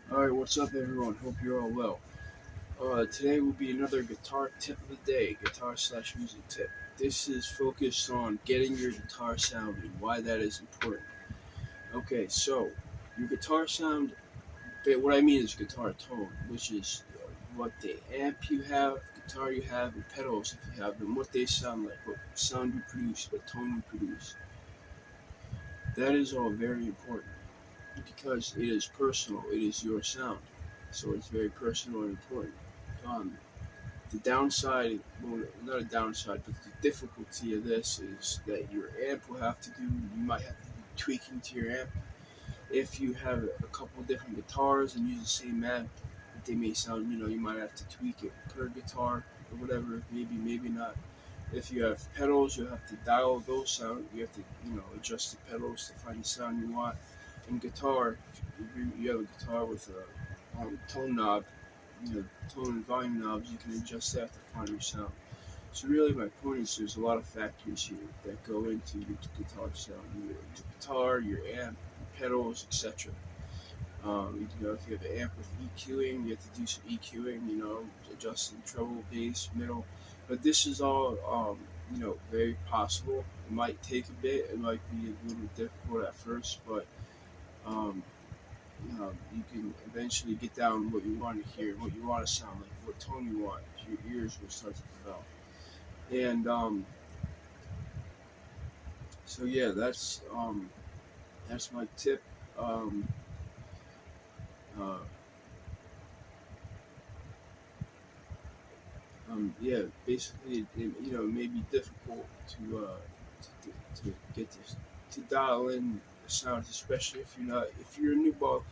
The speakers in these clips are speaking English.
Alright, what's up everyone? Hope you're all well. Today will be another guitar tip of the day, guitar slash music tip. This is focused on getting your guitar sounding, why that is important. Okay, so your guitar sound, what I mean is guitar tone, which is what the amp you have, guitar you have, and pedals if you have them, what they sound like, what sound you produce, what tone you produce. That is all very important because it is personal, it is your sound. So it's very personal and important. Um, the downside, well, not a downside, but the difficulty of this is that your amp will have to do, you might have to do tweaking to your amp. If you have a couple different guitars and use the same amp, they may sound, you might have to tweak it per guitar or whatever, maybe not. If you have pedals, you have to dial those sound. You have to, adjust the pedals to find the sound you want. In guitar, if you have a guitar with a tone knob, tone and volume knobs, you can adjust that to find your sound. So really, my point is there's a lot of factors here that go into your guitar sound. Your guitar, your amp, your pedals, etc. If you have an amp with EQing, you have to do some EQing. Adjusting treble, bass, middle. But this is all, very possible. It might take a bit. It might be a little difficult at first, but um, you can eventually get down what you want to hear, what you want to sound like, what tone you want. Your ears will start to develop. And so yeah, that's my tip. Um, uh, yeah, basically, it may be difficult to get this to dial in the sounds, especially if you're a new ball.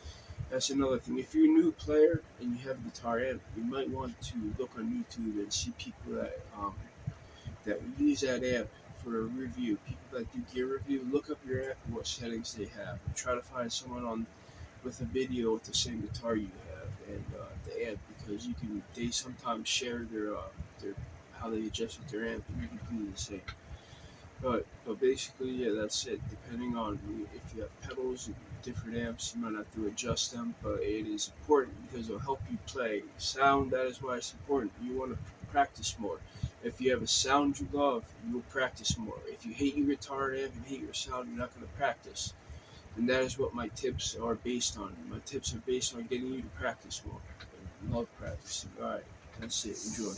That's another thing. If you're a new player and you have a guitar amp, you might want to look on YouTube and see people that use that amp for a review. People that do gear review, look up your amp and what settings they have. And try to find someone on with a video with the same guitar you have and the amp because they sometimes share their how they adjust with their amp and you can do the same. But basically, yeah, that's it. Depending on if you have pedals and different amps, you might have to adjust them. But it is important because it'll help you play sound. That is why it's important. You want to practice more. If you have a sound you love, you'll practice more. If you hate your guitar amp and hate your sound, you're not going to practice. And that is what my tips are based on. My tips are based on getting you to practice more. I love practicing. All right, that's it. Enjoy.